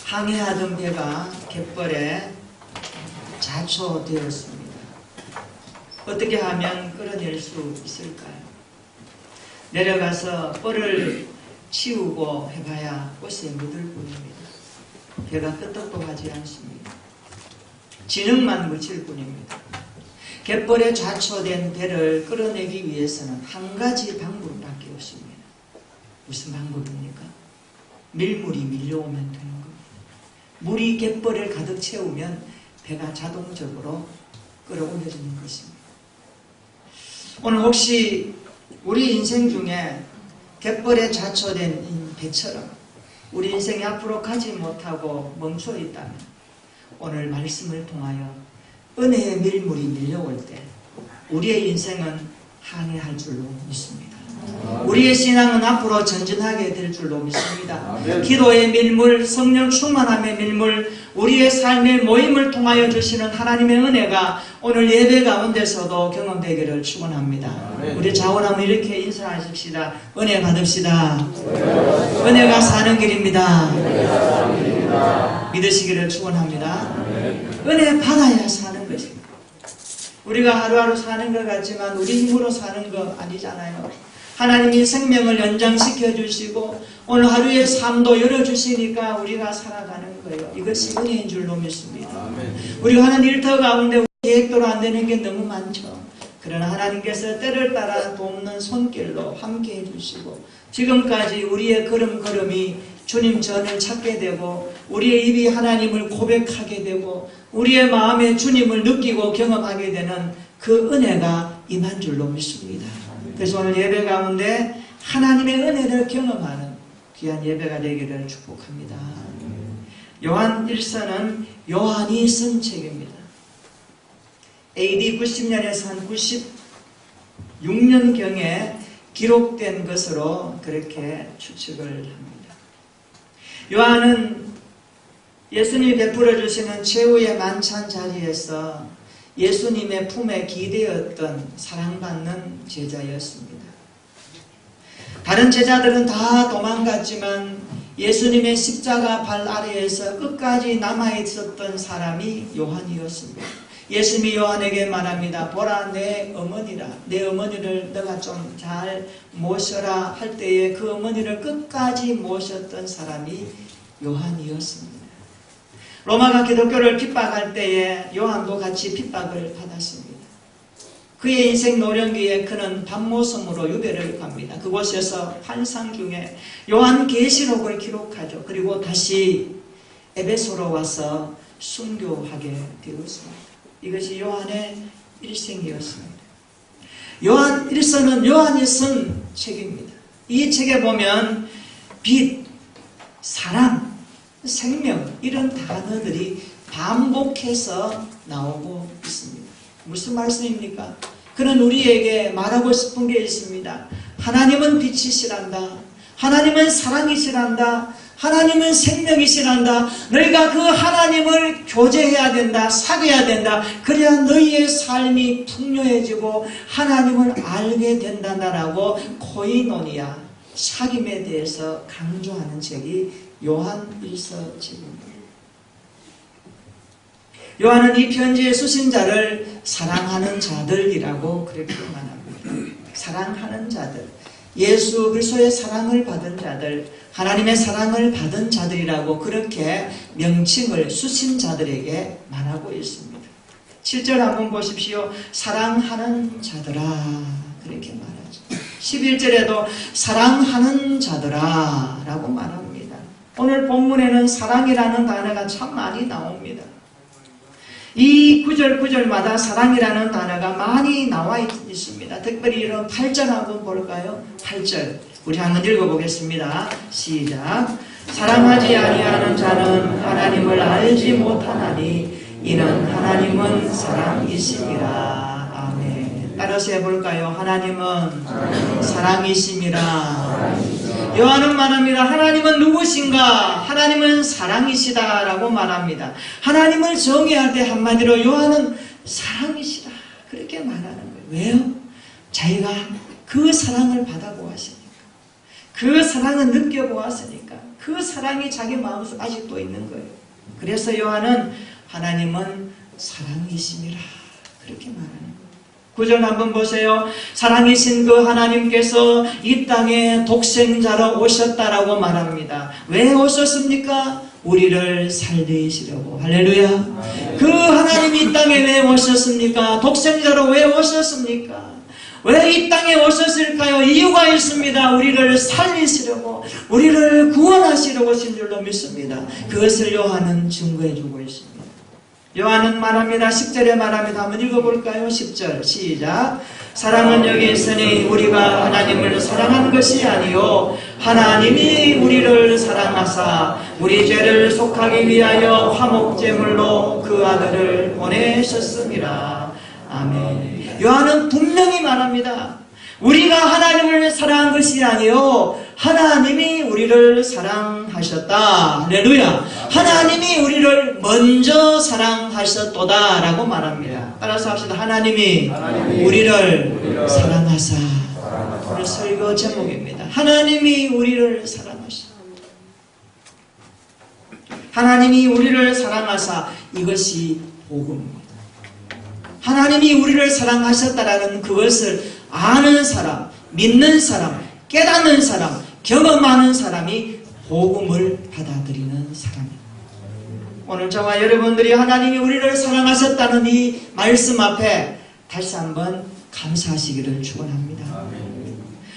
항해하던 배가 갯벌에 자초되었습니다. 어떻게 하면 끌어낼 수 있을까요? 내려가서 뻘을 치우고 해봐야 꽃에 묻을 뿐입니다. 배가 끄떡도 하지 않습니다. 진흙만 묻힐 뿐입니다. 갯벌에 좌초된 배를 끌어내기 위해서는 한 가지 방법밖에 없습니다. 무슨 방법입니까? 밀물이 밀려오면 되는 겁니다. 물이 갯벌을 가득 채우면 배가 자동적으로 끌어올려지는 것입니다. 오늘 혹시 우리 인생 중에 갯벌에 좌초된 배처럼 우리 인생이 앞으로 가지 못하고 멈춰 있다면 오늘 말씀을 통하여 은혜의 밀물이 밀려올 때 우리의 인생은 항해할 줄로 믿습니다. 우리의 신앙은 앞으로 전진하게 될 줄로 믿습니다. 기도의 밀물, 성령 충만함의 밀물, 우리의 삶의 모임을 통하여 주시는 하나님의 은혜가 오늘 예배 가운데서도 경험되기를 축원합니다. 우리 자원하면 이렇게 인사하십시다. 은혜 받읍시다. 은혜가 사는 길입니다. 믿으시기를 축원합니다. 은혜 받아야 사는 것입니다. 우리가 하루하루 사는 것 같지만 우리 힘으로 사는 거 아니잖아요. 하나님이 생명을 연장시켜 주시고 오늘 하루의 삶도 열어주시니까 우리가 살아가는 거예요. 이것이 은혜인 줄로 믿습니다. 우리가 하는 일터 가운데 계획대로 안 되는 게 너무 많죠. 그러나 하나님께서 때를 따라 돕는 손길로 함께 해주시고 지금까지 우리의 걸음걸음이 주님 전을 찾게 되고 우리의 입이 하나님을 고백하게 되고 우리의 마음에 주님을 느끼고 경험하게 되는 그 은혜가 임한 줄로 믿습니다. 그래서 오늘 예배 가운데 하나님의 은혜를 경험하는 귀한 예배가 되기를 축복합니다. 요한 1서는 요한이 쓴 책입니다. AD 90년에서 한 96년경에 기록된 것으로 그렇게 추측을 합니다. 요한은 예수님이 베풀어 주시는 최후의 만찬 자리에서 예수님의 품에 기대었던 사랑받는 제자였습니다. 다른 제자들은 다 도망갔지만 예수님의 십자가 발 아래에서 끝까지 남아있었던 사람이 요한이었습니다. 예수님이 요한에게 말합니다. 보라 내 어머니라. 내 어머니를 너가 좀 잘 모셔라 할 때에 그 어머니를 끝까지 모셨던 사람이 요한이었습니다. 로마가 기독교를 핍박할 때에 요한도 같이 핍박을 받았습니다. 그의 인생 노령기에 그는 밤모섬으로 유배를 갑니다. 그곳에서 환상 중에 요한계시록을 기록하죠. 그리고 다시 에베소로 와서 순교하게 되었습니다. 이것이 요한의 일생이었습니다. 요한 1서는 요한이 쓴 책입니다. 이 책에 보면 빛, 사랑, 생명 이런 단어들이 반복해서 나오고 있습니다. 무슨 말씀입니까? 그는 우리에게 말하고 싶은 게 있습니다. 하나님은 빛이시란다. 하나님은 사랑이시란다. 하나님은 생명이시란다. 너희가 그 하나님을 교제해야 된다. 사귀어야 된다. 그래야 너희의 삶이 풍요해지고 하나님을 알게 된다라고 코이노니아, 사귐에 대해서 강조하는 책이 요한 1서 책입니다. 요한은 이 편지의 수신자를 사랑하는 자들이라고 그렇게 말합니다. 사랑하는 자들, 예수 그리스도의 사랑을 받은 자들, 하나님의 사랑을 받은 자들이라고 그렇게 명칭을 수신자들에게 말하고 있습니다. 7절 한번 보십시오. 사랑하는 자들아 그렇게 말하죠. 11절에도 사랑하는 자들아 라고 말합니다. 오늘 본문에는 사랑이라는 단어가 참 많이 나옵니다. 이 구절마다 사랑이라는 단어가 많이 나와 있습니다. 특별히 이런 8절 한번 볼까요? 8절 우리 한번 읽어보겠습니다. 시작. 사랑하지 아니하는 자는 하나님을 알지 못하나니 이는 하나님은 사랑이심이라. 아멘. 따라서 해볼까요? 하나님은 사랑이심이라. 요한은 말합니다. 하나님은 누구신가? 하나님은 사랑이시다라고 말합니다. 하나님을 정의할 때 한마디로 요한은 사랑이시다 그렇게 말하는 거예요. 왜요? 자기가 그 사랑을 받아보았으니까, 그 사랑을 느껴보았으니까, 그 사랑이 자기 마음속에 아직도 있는 거예요. 그래서 요한은 하나님은 사랑이심이라 그렇게 말하는 거예요. 9절 한번 보세요. 사랑이신 그 하나님께서 이 땅에 독생자로 오셨다라고 말합니다. 왜 오셨습니까? 우리를 살리시려고. 할렐루야. 그 하나님이 이 땅에 왜 오셨습니까? 독생자로 왜 오셨습니까? 왜 이 땅에 오셨을까요? 이유가 있습니다. 우리를 살리시려고, 우리를 구원하시려고 오신 줄로 믿습니다. 그것을 요한은 증거해주고 있습니다. 요한은 말합니다. 10절에 말합니다. 한번 읽어볼까요? 10절 시작. 사랑은 여기 있으니 우리가 하나님을 사랑한 것이 아니요 하나님이 우리를 사랑하사 우리 죄를 속하기 위하여 화목제물로 그 아들을 보내셨습니다. 아멘. 요한은 분명히 말합니다. 우리가 하나님을 사랑한 것이 아니요 하나님이 우리를 사랑하셨다. 할렐루야. 하나님이 우리를 먼저 사랑하셨도다 라고 말합니다. 따라서 합시다. 하나님이 우리를 사랑하사. 오늘 설교 제목입니다. 하나님이 우리를 사랑하사. 하나님이 우리를 사랑하사. 이것이 복음입니다. 하나님이 우리를 사랑하셨다라는 그것을 아는 사람, 믿는 사람, 깨닫는 사람, 경험하는 사람이 복음을 받아들이는 사람입니다. 오늘 저와 여러분들이 하나님이 우리를 사랑하셨다는 이 말씀 앞에 다시 한번 감사하시기를 축원합니다.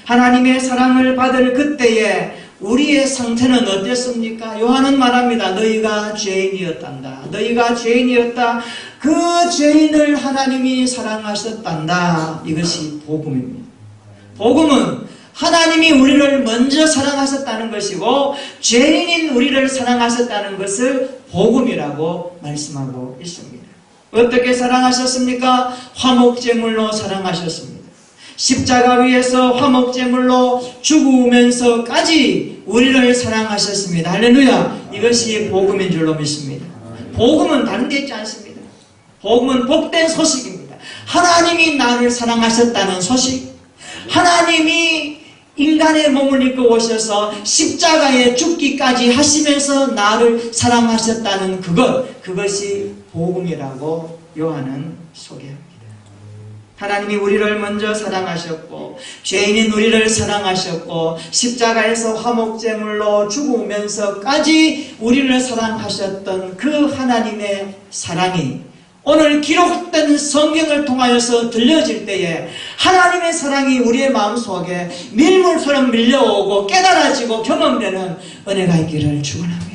하나님의 사랑을 받을 그때에 우리의 상태는 어땠습니까? 요한은 말합니다. 너희가 죄인이었단다. 너희가 죄인이었다. 그 죄인을 하나님이 사랑하셨단다. 이것이 복음입니다. 복음은 하나님이 우리를 먼저 사랑하셨다는 것이고 죄인인 우리를 사랑하셨다는 것을 복음이라고 말씀하고 있습니다. 어떻게 사랑하셨습니까? 화목제물로 사랑하셨습니다. 십자가 위에서 화목제물로 죽으면서까지 우리를 사랑하셨습니다. 할렐루야. 이것이 복음인 줄로 믿습니다. 복음은 다른 데 있지 않습니다. 복음은 복된 소식입니다. 하나님이 나를 사랑하셨다는 소식, 하나님이 인간의 몸을 입고 오셔서 십자가에 죽기까지 하시면서 나를 사랑하셨다는 그것이 복음이라고 요한은 소개합니다. 하나님이 우리를 먼저 사랑하셨고 죄인인 우리를 사랑하셨고 십자가에서 화목제물로 죽으면서까지 우리를 사랑하셨던 그 하나님의 사랑이 오늘 기록된 성경을 통하여서 들려질 때에 하나님의 사랑이 우리의 마음속에 밀물처럼 밀려오고 깨달아지고 경험되는 은혜가 있기를 축원합니다.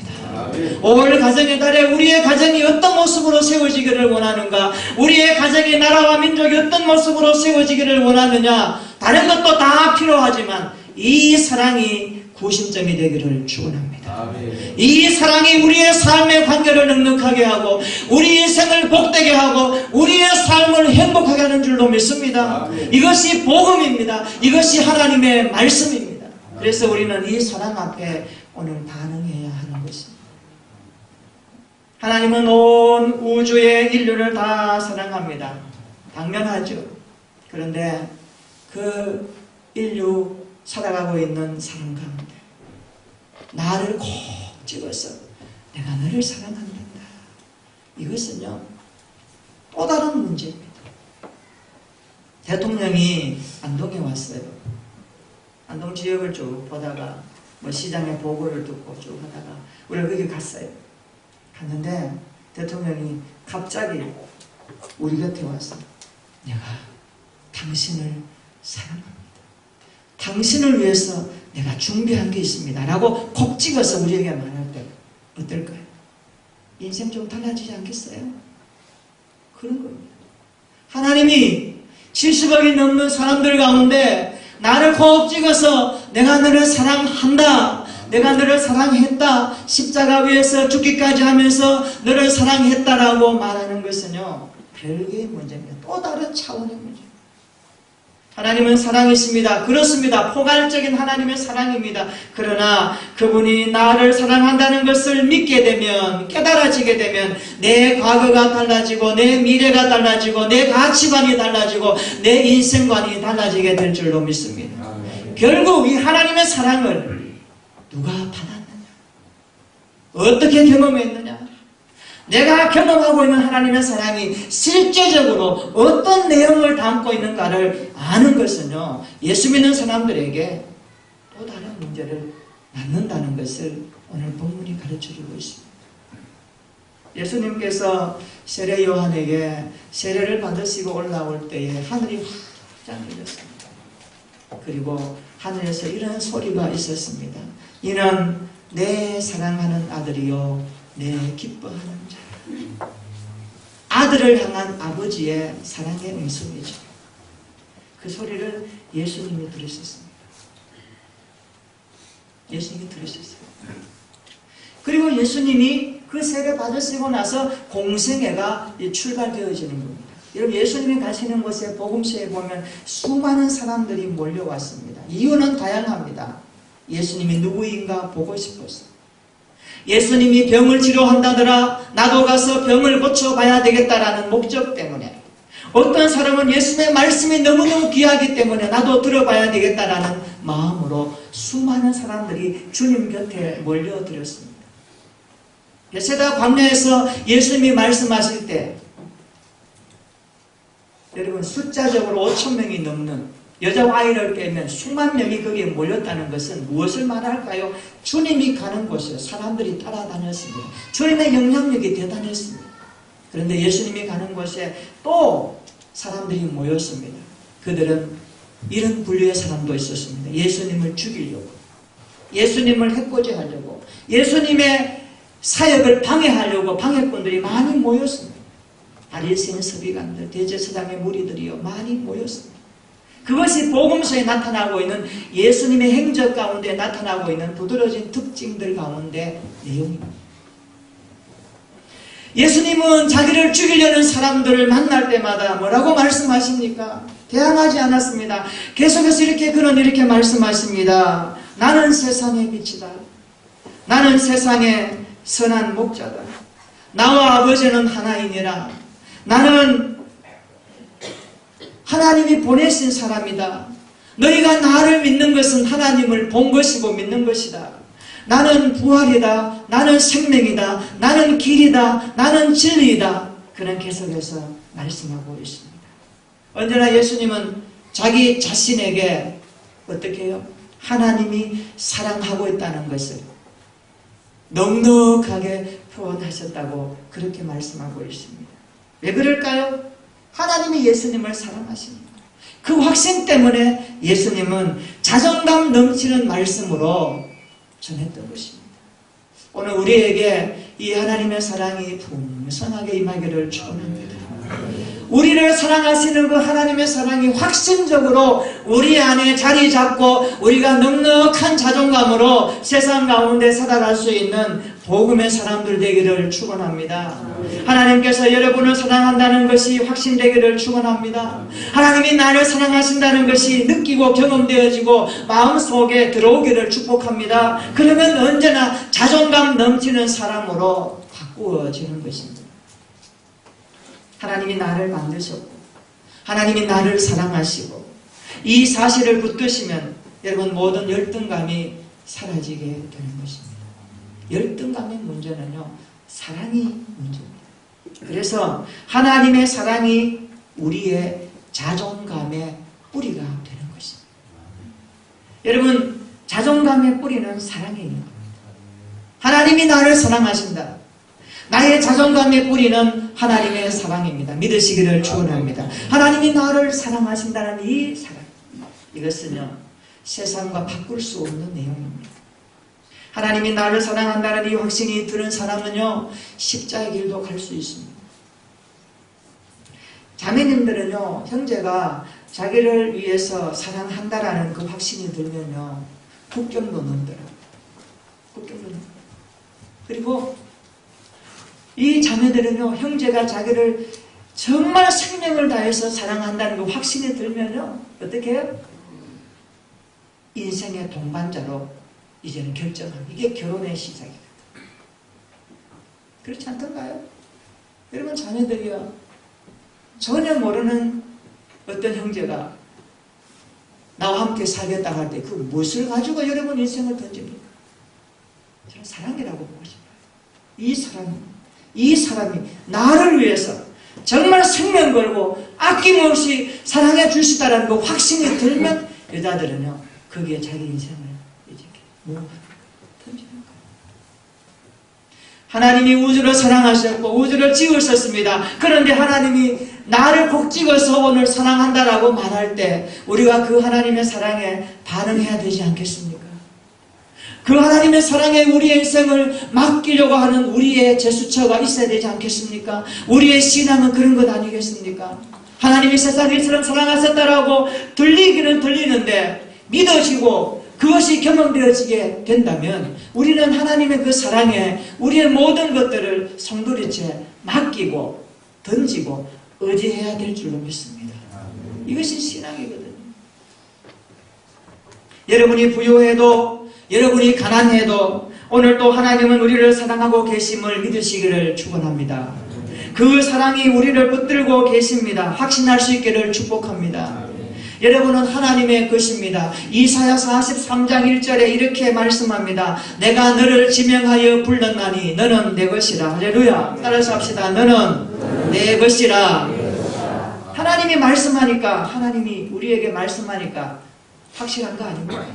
올 가정의 달에 우리의 가정이 어떤 모습으로 세워지기를 원하는가, 우리의 가정의 나라와 민족이 어떤 모습으로 세워지기를 원하느냐, 다른 것도 다 필요하지만 이 사랑이 구심점이 되기를 축원합니다. 이 사랑이 우리의 삶의 관계를 넉넉하게 하고 우리 인생을 복되게 하고 우리의 삶을 행복하게 하는 줄로 믿습니다. 이것이 복음입니다. 이것이 하나님의 말씀입니다. 그래서 우리는 이 사랑 앞에 오늘 반응해야 하는 것입니다. 하나님은 온 우주의 인류를 다 사랑합니다. 당연하죠. 그런데 그 인류 살아가고 있는 사람 가운데 나를 콕 집어서 내가 너를 사랑한다. 이것은요 또 다른 문제입니다. 대통령이 안동에 왔어요. 안동 지역을 쭉 보다가 뭐 시장의 보고를 듣고 쭉 하다가 우리가 거기 갔어요. 갔는데 대통령이 갑자기 우리 곁에 와서 내가 당신을 사랑합니다. 당신을 위해서 내가 준비한 게 있습니다. 라고 콕 찍어서 우리에게 말할 때 어떨까요? 인생 좀 달라지지 않겠어요? 그런 겁니다. 하나님이 70억이 넘는 사람들 가운데 나를 콕 찍어서 내가 너를 사랑한다. 내가 너를 사랑했다. 십자가 위에서 죽기까지 하면서 너를 사랑했다라고 말하는 것은요. 별개의 문제입니다. 또 다른 차원의 문제입니다. 하나님은 사랑이십니다. 그렇습니다. 포괄적인 하나님의 사랑입니다. 그러나 그분이 나를 사랑한다는 것을 믿게 되면, 깨달아지게 되면 내 과거가 달라지고 내 미래가 달라지고 내 가치관이 달라지고 내 인생관이 달라지게 될 줄로 믿습니다. 결국 이 하나님의 사랑을 누가 받았느냐? 어떻게 경험했느냐? 내가 경험하고 있는 하나님의 사랑이 실제적으로 어떤 내용을 담고 있는가를 아는 것은요, 예수 믿는 사람들에게 또 다른 문제를 낳는다는 것을 오늘 본문이 가르쳐주고 있습니다. 예수님께서 세례 요한에게 세례를 받으시고 올라올 때에 하늘이 활짝 열렸습니다. 그리고 하늘에서 이런 소리가 있었습니다. 이는 내 사랑하는 아들이요 내 기뻐하는 자. 아들을 향한 아버지의 사랑의 음성이죠. 그 소리를 예수님이 들으셨습니다. 예수님이 들으셨어요. 그리고 예수님이 그 세례 받으시고 나서 공생애가 출발되어지는 겁니다. 여러분, 예수님이 가시는 곳에 복음서에 보면 수많은 사람들이 몰려왔습니다. 이유는 다양합니다. 예수님이 누구인가 보고 싶어서, 예수님이 병을 치료한다더라 나도 가서 병을 고쳐봐야 되겠다라는 목적 때문에, 어떤 사람은 예수님의 말씀이 너무너무 귀하기 때문에 나도 들어봐야 되겠다라는 마음으로 수많은 사람들이 주님 곁에 몰려들었습니다. 베세다 광야에서 예수님이 말씀하실 때 여러분, 숫자적으로 5,000명이 넘는 여자와 아이를 빼면 수만 명이 거기에 몰렸다는 것은 무엇을 말할까요? 주님이 가는 곳에 사람들이 따라다녔습니다. 주님의 영향력이 대단했습니다. 그런데 예수님이 가는 곳에 또 사람들이 모였습니다. 그들은 이런 분류의 사람도 있었습니다. 예수님을 죽이려고, 예수님을 해코지하려고, 예수님의 사역을 방해하려고 방해꾼들이 많이 모였습니다. 바리새인 서기관들, 대제사장의 무리들이요 많이 모였습니다. 그것이 복음서에 나타나고 있는 예수님의 행적 가운데 나타나고 있는 두드러진 특징들 가운데 내용입니다. 예수님은 자기를 죽이려는 사람들을 만날 때마다 뭐라고 말씀하십니까? 대항하지 않았습니다. 계속해서 그는 이렇게 말씀하십니다. 나는 세상의 빛이다. 나는 세상의 선한 목자다. 나와 아버지는 하나이니라. 나는 하나님이 보내신 사람이다. 너희가 나를 믿는 것은 하나님을 본 것이고 믿는 것이다. 나는 부활이다. 나는 생명이다. 나는 길이다. 나는 진리이다. 그는 계속해서 말씀하고 있습니다. 언제나 예수님은 자기 자신에게 어떻게 해요? 하나님이 사랑하고 있다는 것을 넉넉하게 표현하셨다고 그렇게 말씀하고 있습니다. 왜 그럴까요? 하나님이 예수님을 사랑하십니다. 그 확신 때문에 예수님은 자존감 넘치는 말씀으로 전했던 것입니다. 오늘 우리에게 이 하나님의 사랑이 풍성하게 임하기를 축원합니다. 우리를 사랑하시는 그 하나님의 사랑이 확신적으로 우리 안에 자리 잡고 우리가 넉넉한 자존감으로 세상 가운데 살아갈 수 있는 복음의 사람들 되기를 축원합니다. 하나님께서 여러분을 사랑한다는 것이 확신되기를 축원합니다. 하나님이 나를 사랑하신다는 것이 느끼고 경험되어지고 마음속에 들어오기를 축복합니다. 그러면 언제나 자존감 넘치는 사람으로 바꾸어지는 것입니다. 하나님이 나를 만드셨고 하나님이 나를 사랑하시고 이 사실을 붙드시면 여러분 모든 열등감이 사라지게 되는 것입니다. 열등감의 문제는요, 사랑이 문제입니다. 그래서 하나님의 사랑이 우리의 자존감의 뿌리가 되는 것입니다. 여러분, 자존감의 뿌리는 사랑에 있는 겁니다. 하나님이 나를 사랑하신다. 나의 자존감의 뿌리는 하나님의 사랑입니다. 믿으시기를 축원합니다. 하나님이 나를 사랑하신다는 이 사랑, 이것은요 세상과 바꿀 수 없는 내용입니다. 하나님이 나를 사랑한다는 이 확신이 드는 사람은요 십자의 길도 갈 수 있습니다. 자매님들은요 형제가 자기를 위해서 사랑한다라는 그 확신이 들면요 국경도 넘더라고요. 국경도 넘더라고요. 그리고 이 자매들은요 형제가 자기를 정말 생명을 다해서 사랑한다는 그 확신이 들면요 어떻게 해요? 인생의 동반자로 이제는 결정합니다. 이게 결혼의 시작이다. 그렇지 않던가요? 여러분, 자녀들이요 전혀 모르는 어떤 형제가 나와 함께 살겠다 할 때 그 무엇을 가지고 여러분 인생을 던집니까? 저는 사랑이라고 보고 싶어요. 이 사람이 나를 위해서 정말 생명 걸고 아낌없이 사랑해 주시다라는 그 확신이 들면 여자들은요, 거기에 자기 인생을 이제 던지는 거예요. 하나님이 우주를 사랑하셨고 우주를 지으셨습니다. 그런데 하나님이 나를 꼭 찍어서 오늘 사랑한다라고 말할 때 우리가 그 하나님의 사랑에 반응해야 되지 않겠습니까? 그 하나님의 사랑에 우리의 인생을 맡기려고 하는 우리의 제수처가 있어야 되지 않겠습니까? 우리의 신앙은 그런 것 아니겠습니까? 하나님이 세상을 이처럼 사랑하셨다라고 들리기는 들리는데 믿어지고 그것이 경험되어지게 된다면 우리는 하나님의 그 사랑에 우리의 모든 것들을 성도리째 맡기고 던지고 의지해야 될 줄로 믿습니다. 이것이 신앙이거든요. 여러분이 부유해도 여러분이 가난해도 오늘도 하나님은 우리를 사랑하고 계심을 믿으시기를 축원합니다. 그 사랑이 우리를 붙들고 계십니다. 확신할 수 있기를 축복합니다. 여러분은 하나님의 것입니다. 이사야 43장 1절에 이렇게 말씀합니다. 내가 너를 지명하여 불렀나니 너는 내 것이라. 할렐루야. 따라서 합시다. 너는 내 것이라. 하나님이 말씀하니까, 하나님이 우리에게 말씀하니까 확실한 거 아닙니까?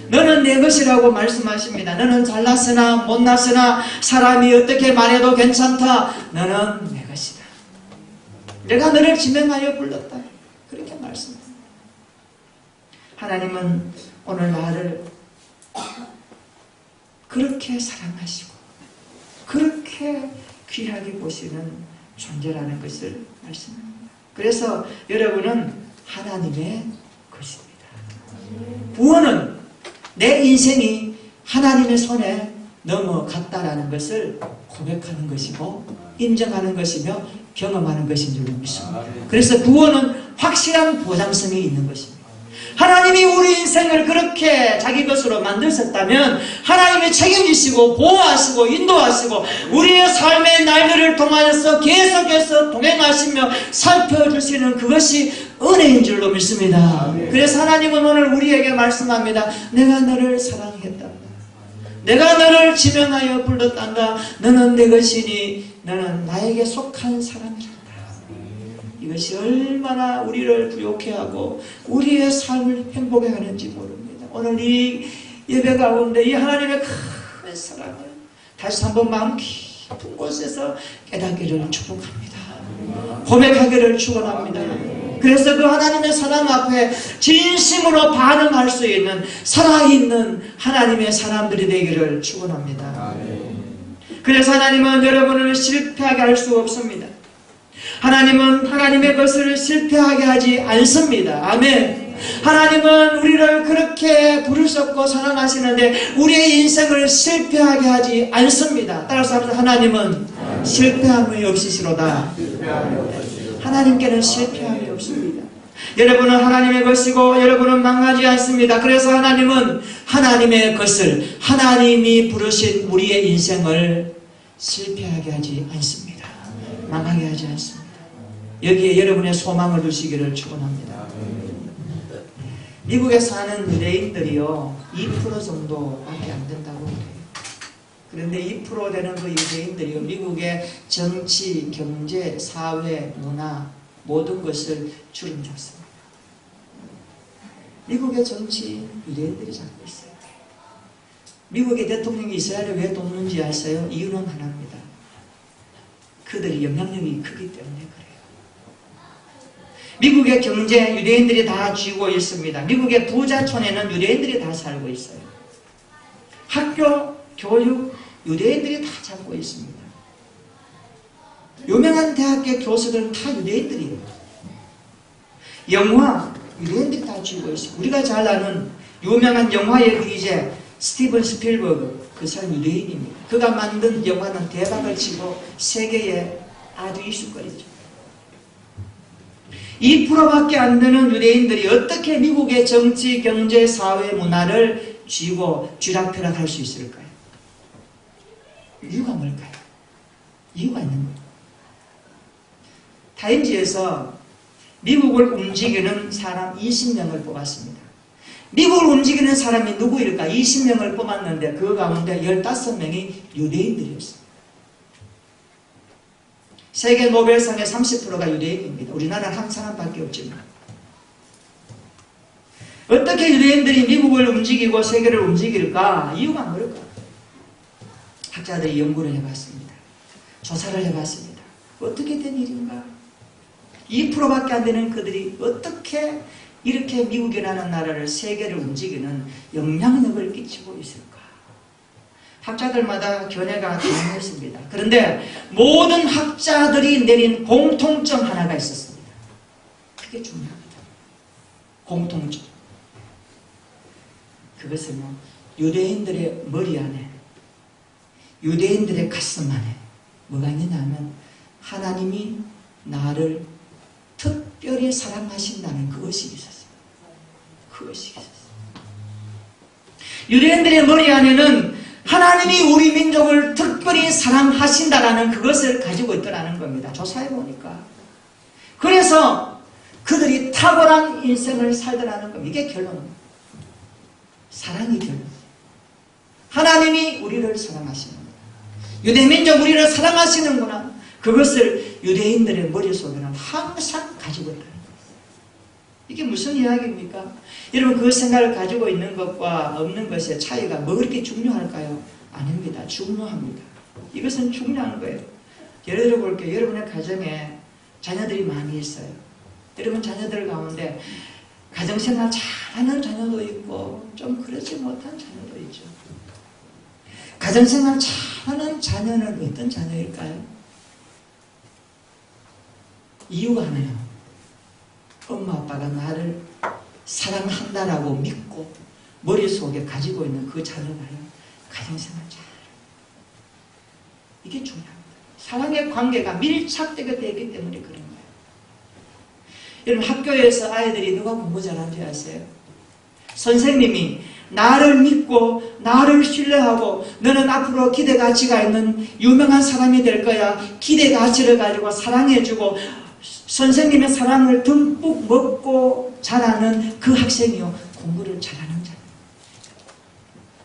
너는 내 것이라고 말씀하십니다. 너는 잘났으나 못났으나 사람이 어떻게 말해도 괜찮다. 너는 내 것이다. 내가 너를 지명하여 불렀다. 그렇게 말씀합니다. 하나님은 오늘 나를 그렇게 사랑하시고 그렇게 귀하게 보시는 존재라는 것을 말씀합니다. 그래서 여러분은 하나님의 것입니다. 구원은 내 인생이 하나님의 손에 넘어갔다라는 것을 고백하는 것이고 인정하는 것이며 경험하는 것인 줄 믿습니다. 그래서 구원은 확실한 보장성이 있는 것입니다. 하나님이 우리 인생을 그렇게 자기 것으로 만드셨다면 하나님이 책임지시고 보호하시고 인도하시고 우리의 삶의 날들을 통하여서 계속해서 동행하시며 살펴주시는 그것이 은혜인 줄로 믿습니다. 그래서 하나님은 오늘 우리에게 말씀합니다. 내가 너를 사랑했다. 내가 너를 지명하여 불렀단다. 너는 내 것이니 너는 나에게 속한 사람이라. 이것이 얼마나 우리를 부욕해하고 우리의 삶을 행복해 하는지 모릅니다. 오늘 이 예배 가운데 이 하나님의 큰 사랑을 다시 한번 마음 깊은 곳에서 깨닫기를 축복합니다. 고백하기를 축원합니다. 그래서 그 하나님의 사랑 앞에 진심으로 반응할 수 있는 살아있는 하나님의 사람들이 되기를 축원합니다. 그래서 하나님은 여러분을 실패하게 할 수 없습니다. 하나님은 하나님의 것을 실패하게 하지 않습니다. 아멘. 하나님은 우리를 그렇게 부르셨고 사랑하시는데 우리의 인생을 실패하게 하지 않습니다. 따라서 하나님은 실패함이 없으시로다. 하나님께는 실패함이 없습니다. 여러분은 하나님의 것이고 여러분은 망하지 않습니다. 그래서 하나님은 하나님의 것을 하나님이 부르신 우리의 인생을 실패하게 하지 않습니다. 망하게 하지 않습니다. 여기에 여러분의 소망을 두시기를 축원합니다. 미국에 사는 유대인들이요 2% 정도밖에 안 된다고 해요. 그런데 2% 되는 그 유대인들이요 미국의 정치, 경제, 사회, 문화 모든 것을 주름잡습니다. 미국의 정치 유대인들이 잡고 있어요. 미국의 대통령이 이스라엘을 왜 돕는지 아세요? 이유는 하나입니다. 그들이 영향력이 크기 때문에 그래요. 미국의 경제 유대인들이 다 쥐고 있습니다. 미국의 부자촌에는 유대인들이 다 살고 있어요. 학교, 교육 유대인들이 다 잡고 있습니다. 유명한 대학교 교수들은 다 유대인들이에요. 영화 유대인들이 다 쥐고 있어요. 우리가 잘 아는 유명한 영화의 기재 스티븐 스필버그 그 사람 유대인입니다. 그가 만든 영화는 대박을 치고 세계에 아주 이슈거리죠. 2%밖에 안 되는 유대인들이 어떻게 미국의 정치, 경제, 사회, 문화를 쥐고 쥐락펴락할 수 있을까요? 이유가 뭘까요? 이유가 있는 거예요. 타임지에서 미국을 움직이는 사람 20명을 뽑았습니다. 미국을 움직이는 사람이 누구일까? 20명을 뽑았는데 그 가운데 15명이 유대인들이었어요. 세계 노벨상의 30%가 유대인입니다. 우리나라는 한 사람밖에 없지만. 어떻게 유대인들이 미국을 움직이고 세계를 움직일까? 이유가 뭘까? 학자들이 연구를 해봤습니다. 조사를 해봤습니다. 어떻게 된 일인가? 2%밖에 안 되는 그들이 어떻게 이렇게 미국이라는 나라를 세계를 움직이는 영향력을 끼치고 있을까? 학자들마다 견해가 다양했습니다. 그런데 모든 학자들이 내린 공통점 하나가 있었습니다. 그게 중요합니다. 공통점. 그것은요, 유대인들의 머리 안에, 유대인들의 가슴 안에 뭐가 있느냐면 하나님이 나를 특별히 사랑하신다는 그것이 있었어요. 그것이 있었어요. 유대인들의 머리 안에는 하나님이 우리 민족을 특별히 사랑하신다라는 그것을 가지고 있더라는 겁니다. 조사해보니까. 그래서 그들이 탁월한 인생을 살더라는 겁니다. 이게 결론입니다. 사랑이 결론. 하나님이 우리를 사랑하시는구나. 유대민족 우리를 사랑하시는구나. 그것을 유대인들의 머릿속에는 항상 가지고 있다는 거예요. 이게 무슨 이야기입니까? 여러분, 그 생각을 가지고 있는 것과 없는 것의 차이가 뭐 그렇게 중요할까요? 아닙니다. 중요합니다. 이것은 중요한 거예요. 예를 들어 볼게요. 여러분의 가정에 자녀들이 많이 있어요. 여러분 자녀들 가운데 가정생활 잘하는 자녀도 있고 좀 그렇지 못한 자녀도 있죠. 가정생활 잘하는 자녀는 어떤 자녀일까요? 이유가 하나요. 엄마 아빠가 나를 사랑한다라고 믿고 머릿속에 가지고 있는 그 자녀가요, 가정생활 잘. 이게 중요합니다. 사랑의 관계가 밀착되게 되기 때문에 그런 거예요. 여러분, 학교에서 아이들이 누가 공부 잘하는지 아세요? 선생님이 나를 믿고 나를 신뢰하고 너는 앞으로 기대 가치가 있는 유명한 사람이 될 거야. 기대 가치를 가지고 사랑해주고 선생님의 사랑을 듬뿍 먹고 자라는 그 학생이요, 공부를 잘하는 자예요.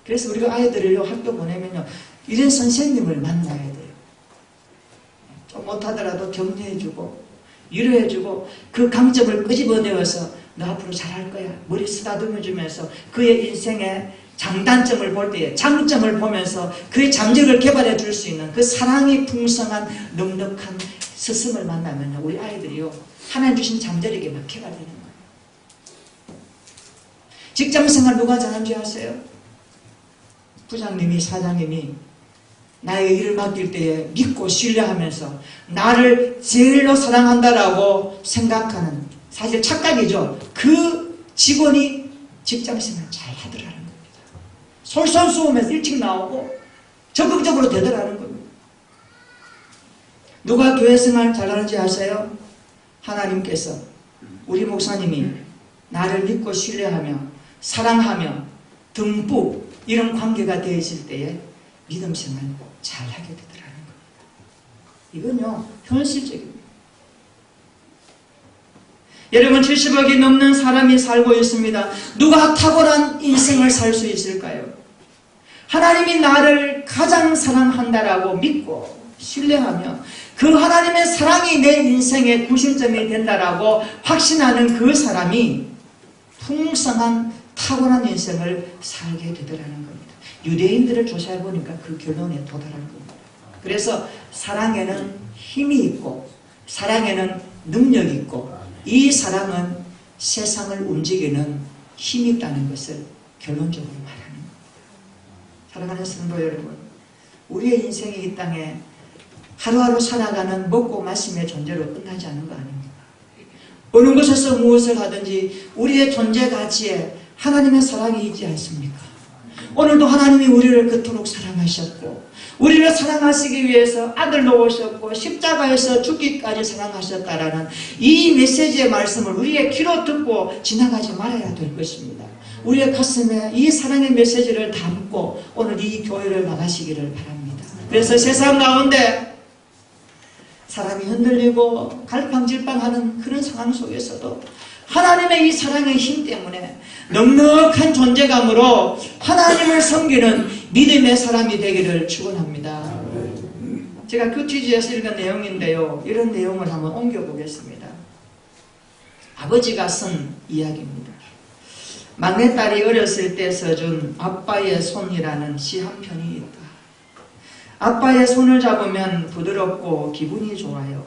그래서 우리가 아이들을 학교 보내면요, 이런 선생님을 만나야 돼요. 좀 못하더라도 격려해주고 위로해주고 그 강점을 끄집어내어서 너 앞으로 잘할 거야. 머리 쓰다듬어주면서 그의 인생의 장단점을 볼 때에 장점을 보면서 그의 잠재력을 개발해 줄 수 있는 그 사랑이 풍성한 넉넉한 스승을 만나면 우리 아이들이요, 하나님 주신 잠재력에 막 개발되는 거예요. 직장생활 누가 잘하는지 아세요? 부장님이, 사장님이 나의 일을 맡길 때에 믿고 신뢰하면서 나를 제일로 사랑한다라고 생각하는, 사실 착각이죠. 그 직원이 직장생활 잘 하더라는 겁니다. 솔선수범해서 일찍 나오고 적극적으로 되더라는 겁니다. 누가 교회생활 잘하는지 아세요? 하나님께서, 우리 목사님이 나를 믿고 신뢰하며 사랑하며 듬뿍 이런 관계가 되어 있을 때에 믿음생활 잘하게 되더라는 겁니다. 이건요, 현실적입니다. 여러분, 70억이 넘는 사람이 살고 있습니다. 누가 탁월한 인생을 살 수 있을까요? 하나님이 나를 가장 사랑한다라고 믿고 신뢰하며 그 하나님의 사랑이 내 인생의 구심점이 된다라고 확신하는 그 사람이 풍성한 탁월한 인생을 살게 되더라는 겁니다. 유대인들을 조사해보니까 그 결론에 도달한 겁니다. 그래서 사랑에는 힘이 있고 사랑에는 능력이 있고 이 사랑은 세상을 움직이는 힘이 있다는 것을 결론적으로 말하는 겁니다. 사랑하는 성도 여러분, 우리의 인생이 이 땅에 하루하루 살아가는 먹고 마심의 존재로 끝나지 않는 거 아닙니까? 어느 곳에서 무엇을 하든지 우리의 존재 가치에 하나님의 사랑이 있지 않습니까? 오늘도 하나님이 우리를 그토록 사랑하셨고 우리를 사랑하시기 위해서 아들 놓으셨고 십자가에서 죽기까지 사랑하셨다라는 이 메시지의 말씀을 우리의 귀로 듣고 지나가지 말아야 될 것입니다. 우리의 가슴에 이 사랑의 메시지를 담고 오늘 이 교회를 나가시기를 바랍니다. 그래서 세상 가운데 사람이 흔들리고 갈팡질팡하는 그런 상황 속에서도 하나님의 이 사랑의 힘 때문에 넉넉한 존재감으로 하나님을 섬기는 믿음의 사람이 되기를 축원합니다. 제가 큐티지에서 읽은 내용인데요. 이런 내용을 한번 옮겨보겠습니다. 아버지가 쓴 이야기입니다. 막내딸이 어렸을 때 써준 아빠의 손이라는 시 한 편이 있다. 아빠의 손을 잡으면 부드럽고 기분이 좋아요.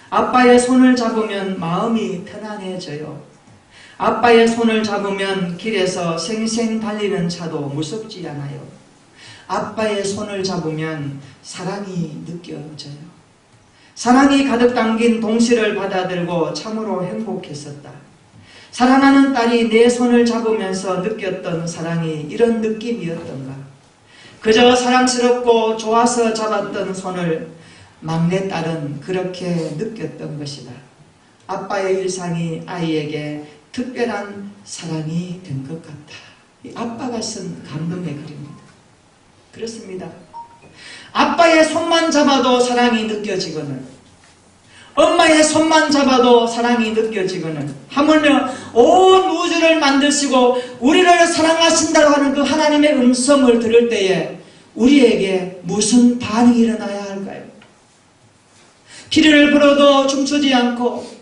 아빠의 손을 잡으면 마음이 편안해져요. 아빠의 손을 잡으면 길에서 생생 달리는 차도 무섭지 않아요. 아빠의 손을 잡으면 사랑이 느껴져요. 사랑이 가득 담긴 동시를 받아들고 참으로 행복했었다. 사랑하는 딸이 내 손을 잡으면서 느꼈던 사랑이 이런 느낌이었던가. 그저 사랑스럽고 좋아서 잡았던 손을 막내딸은 그렇게 느꼈던 것이다. 아빠의 일상이 아이에게 특별한 사랑이 된 것 같다. 이 아빠가 쓴 감동의 글입니다. 그렇습니다. 아빠의 손만 잡아도 사랑이 느껴지거늘, 엄마의 손만 잡아도 사랑이 느껴지거늘, 하물며 온 우주를 만드시고 우리를 사랑하신다고 하는 그 하나님의 음성을 들을 때에 우리에게 무슨 반응이 일어나야 할까요? 피리를 불어도 춤추지 않고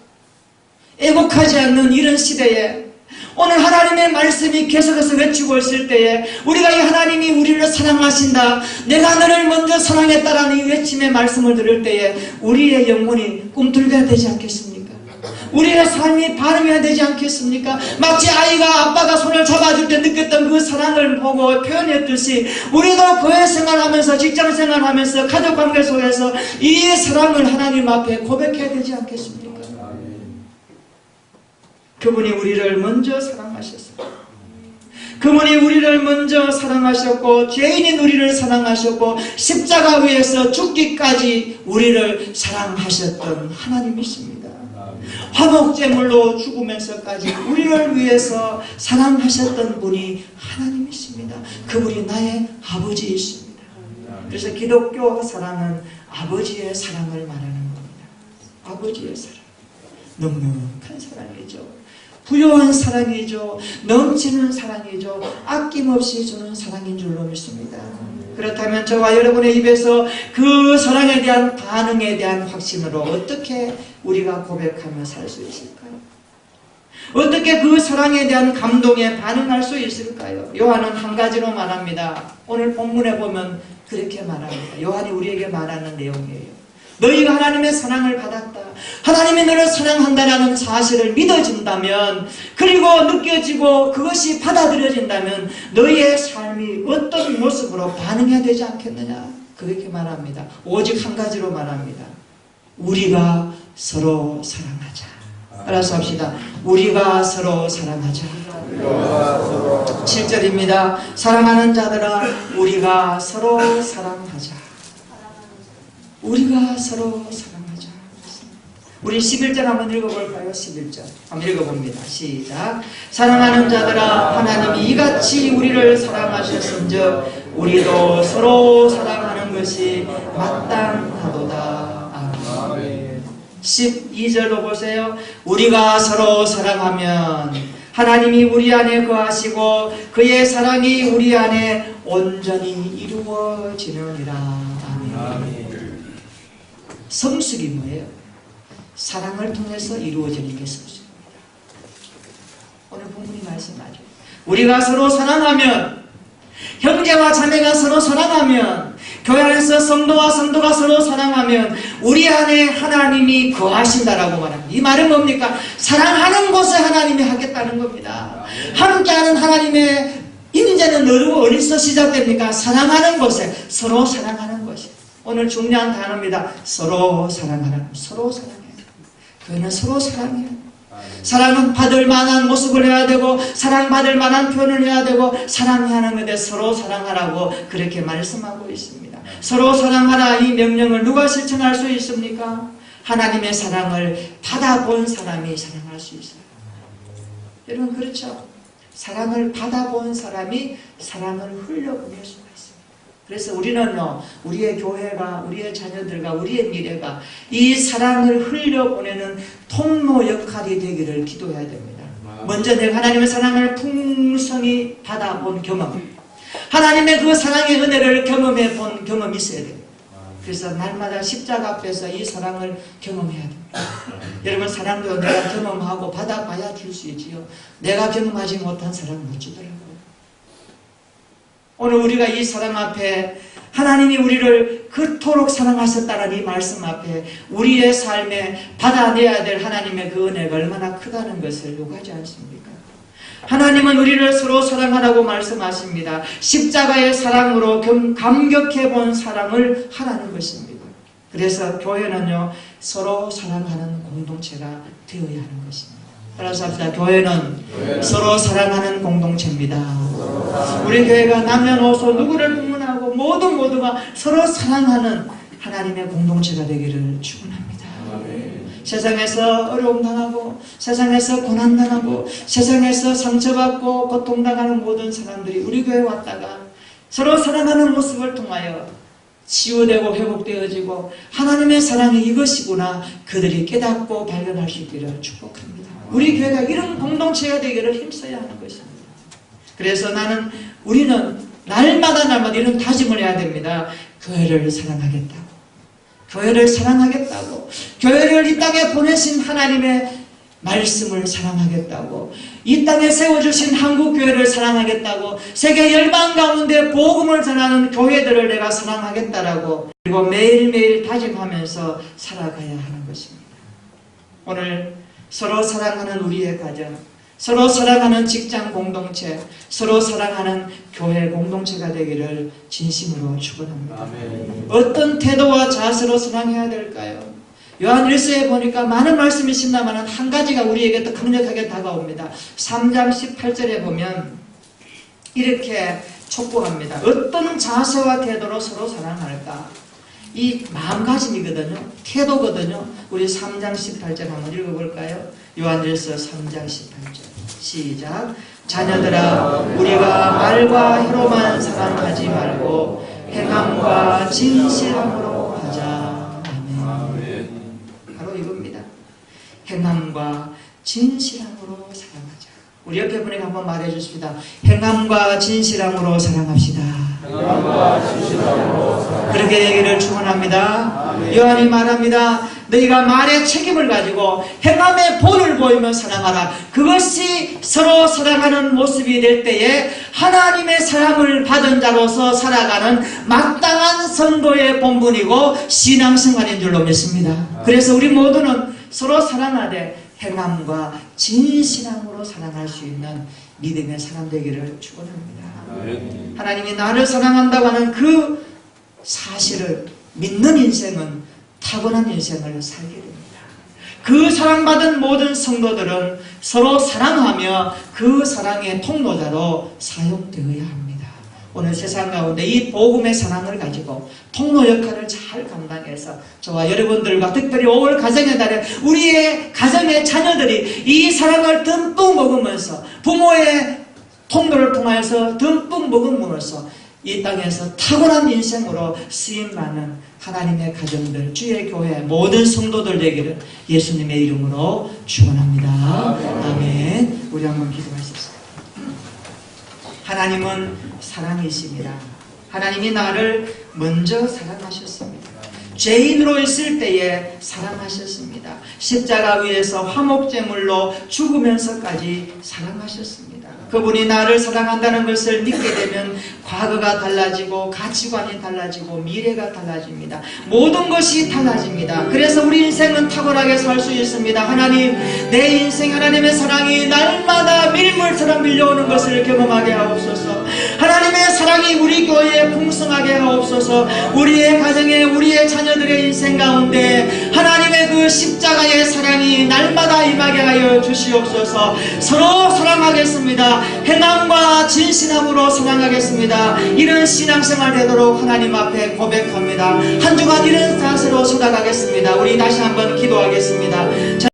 애곡하지 않는 이런 시대에 오늘 하나님의 말씀이 계속해서 외치고 있을 때에 우리가 이 하나님이 우리를 사랑하신다, 내가 너를 먼저 사랑했다라는 이 외침의 말씀을 들을 때에 우리의 영혼이 꿈틀게 되지 않겠습니까? 우리의 삶이 반응해야 되지 않겠습니까? 마치 아이가 아빠가 손을 잡아줄 때 느꼈던 그 사랑을 보고 표현했듯이 우리도 교회 생활하면서 직장 생활하면서 가족관계 속에서 이 사랑을 하나님 앞에 고백해야 되지 않겠습니까? 그분이 우리를 먼저 사랑하셨어요. 그분이 우리를 먼저 사랑하셨고 죄인인 우리를 사랑하셨고 십자가 위에서 죽기까지 우리를 사랑하셨던 하나님이십니다. 화목제물로 죽으면서까지 우리를 위해서 사랑하셨던 분이 하나님이십니다. 그분이 나의 아버지이십니다. 그래서 기독교 사랑은 아버지의 사랑을 말하는 겁니다. 아버지의 사랑. 넉넉한 사랑이죠. 부요한 사랑이죠. 넘치는 사랑이죠. 아낌없이 주는 사랑인 줄로 믿습니다. 그렇다면 저와 여러분의 입에서 그 사랑에 대한 반응에 대한 확신으로 어떻게 우리가 고백하며 살 수 있을까요? 어떻게 그 사랑에 대한 감동에 반응할 수 있을까요? 요한은 한 가지로 말합니다. 오늘 본문에 보면 그렇게 말합니다. 요한이 우리에게 말하는 내용이에요. 너희가 하나님의 사랑을 받았다, 하나님이 너를 사랑한다라는 사실을 믿어진다면, 그리고 느껴지고 그것이 받아들여진다면 너희의 삶이 어떤 모습으로 반응해야 되지 않겠느냐, 그렇게 말합니다. 오직 한 가지로 말합니다. 우리가 서로 사랑하자. 알아서 합시다. 우리가 서로 사랑하자. 7절입니다. 사랑하는 자들아, 우리가 서로 사랑하자. 우리가 서로 사랑하자. 우리 11절 한번 읽어볼까요? 11절 한번 읽어봅니다. 시작. 사랑하는 자들아, 하나님이 이같이 우리를 사랑하셨은즉 우리도 서로 사랑하는 것이 마땅하도다. 아멘. 12절도 보세요. 우리가 서로 사랑하면 하나님이 우리 안에 거하시고 그의 사랑이 우리 안에 온전히 이루어지느니라. 아멘. 성숙이 뭐예요? 사랑을 통해서 이루어지는 게 성숙입니다. 오늘 본문이 말씀하죠. 우리가 서로 사랑하면, 형제와 자매가 서로 사랑하면, 교회 안에서 성도와 성도가 서로 사랑하면 우리 안에 하나님이 거하신다라고 말합니다. 이 말은 뭡니까? 사랑하는 곳에 하나님이 하겠다는 겁니다. 함께하는 하나님의 임재는 어디서 시작됩니까? 사랑하는 곳에, 서로 사랑하는 곳에. 오늘 중요한 단어입니다. 서로 사랑하라. 서로 사랑해야 돼. 그는 서로 사랑해야 돼. 사랑은 받을 만한 모습을 해야 되고, 사랑받을 만한 표현을 해야 되고, 사랑해야 하는 것에 서로 사랑하라고 그렇게 말씀하고 있습니다. 서로 사랑하라, 이 명령을 누가 실천할 수 있습니까? 하나님의 사랑을 받아본 사람이 사랑할 수 있어요. 여러분, 그렇죠? 사랑을 받아본 사람이 사랑을 흘려보낼 수가 있습니다. 그래서 우리는요, 우리의 교회가, 우리의 자녀들과 우리의 미래가 이 사랑을 흘려보내는 통로 역할이 되기를 기도해야 됩니다. 먼저 내가 하나님의 사랑을 풍성히 받아본 경험, 하나님의 그 사랑의 은혜를 경험해 본 경험이 있어야 됩니다. 그래서 날마다 십자가 앞에서 이 사랑을 경험해야 됩니다. 여러분, 사랑도 내가 경험하고 받아봐야 줄 수 있지요. 내가 경험하지 못한 사랑 못 주더라고요. 오늘 우리가 이 사랑 앞에 하나님이 우리를 그토록 사랑하셨다는 이 말씀 앞에 우리의 삶에 받아내야 될 하나님의 그 은혜가 얼마나 크다는 것을 요구하지 않습니까? 하나님은 우리를 서로 사랑하라고 말씀하십니다. 십자가의 사랑으로 감격해 본 사랑을 하라는 것입니다. 그래서 교회는요, 서로 사랑하는 공동체가 되어야 하는 것입니다. 따라서 합시다. 교회는 서로 사랑하는 공동체입니다. 우리 교회가 남녀노소 누구를 구분하고 모두가 서로 사랑하는 하나님의 공동체가 되기를 축원합니다. 세상에서 어려움 당하고 세상에서 고난 당하고 세상에서 상처받고 고통당하는 모든 사람들이 우리 교회에 왔다가 서로 사랑하는 모습을 통하여 치유되고 회복되어지고 하나님의 사랑이 이것이구나 그들이 깨닫고 발견할 수 있기를 축복합니다. 우리 교회가 이런 공동체가 되기를 힘써야 하는 것입니다. 그래서 우리는 날마다 이런 다짐을 해야 됩니다. 교회를 사랑하겠다고, 교회를 사랑하겠다고, 교회를 이 땅에 보내신 하나님의 말씀을 사랑하겠다고, 이 땅에 세워주신 한국교회를 사랑하겠다고, 세계 열방 가운데 복음을 전하는 교회들을 내가 사랑하겠다라고, 그리고 매일매일 다짐하면서 살아가야 하는 것입니다. 오늘 서로 사랑하는 우리의 가정, 서로 사랑하는 직장 공동체, 서로 사랑하는 교회 공동체가 되기를 진심으로 축원합니다. 아멘. 어떤 태도와 자세로 사랑해야 될까요? 요한 1서에 보니까 많은 말씀이 있습니다만 한 가지가 우리에게 더 강력하게 다가옵니다. 3장 18절에 보면 이렇게 촉구합니다. 어떤 자세와 태도로 서로 사랑할까? 이 마음가짐이거든요. 태도거든요. 우리 3장 18절 한번 읽어볼까요? 요한일서 3장 18절 시작. 자녀들아, 우리가 말과 혀로만 사랑하지 말고 행함과 진실함으로 하자. 아멘. 바로 이겁니다. 행함과 진실함으로 사랑하자. 우리 옆에 분에게 한번 말해주십시다. 행함과 진실함으로 사랑합시다. 행함과 진실함으로 사랑합시다. 그렇게 얘기를 축원합니다. 요한이 말합니다. 너희가 말의 책임을 가지고 행함의 본을 보이며 사랑하라. 그것이 서로 사랑하는 모습이 될 때에 하나님의 사랑을 받은 자로서 살아가는 마땅한 성도의 본분이고 신앙생활인 줄로 믿습니다. 그래서 우리 모두는 서로 사랑하되 행함과 진실함으로 사랑할 수 있는 믿음의 사람 되기를 축원합니다. 하나님이 나를 사랑한다고 하는 그 사실을 믿는 인생은 타고난 인생을 살게 됩니다. 그 사랑받은 모든 성도들은 서로 사랑하며 그 사랑의 통로자로 사용되어야 합니다. 오늘 세상 가운데 이 복음의 사랑을 가지고 통로 역할을 잘 감당해서 저와 여러분들과 특별히 5월 가정의 달에 우리의 가정의 자녀들이 이 사랑을 듬뿍 먹으면서 부모의 통로를 통해서 듬뿍 먹음으로써 이 땅에서 탁월한 인생으로 쓰임받는 하나님의 가정들, 주의 교회 모든 성도들 되기를 예수님의 이름으로 축원합니다. 아멘. 우리 한번 기도하십시다. 하나님은 사랑이십니다. 하나님이 나를 먼저 사랑하셨습니다. 죄인으로 있을 때에 사랑하셨습니다. 십자가 위에서 화목제물로 죽으면서까지 사랑하셨습니다. 그분이 나를 사랑한다는 것을 믿게 되면 과거가 달라지고 가치관이 달라지고 미래가 달라집니다. 모든 것이 달라집니다. 그래서 우리 인생은 탁월하게 살 수 있습니다. 하나님, 내 인생 하나님의 사랑이 날마다 밀물처럼 밀려오는 것을 경험하게 하옵소서. 하나님의 사랑이 우리 교회에 풍성하게 하옵소서. 우리의 가정에 우리의 자녀들의 인생 가운데 하나님의 그 십자가의 사랑이 날마다 임하게 하여 주시옵소서. 서로 사랑하겠습니다. 행함과 진실함으로 사랑하겠습니다. 이런 신앙생활 되도록 하나님 앞에 고백합니다. 한 주간 이런 자세로 살아가겠습니다. 우리 다시 한번 기도하겠습니다.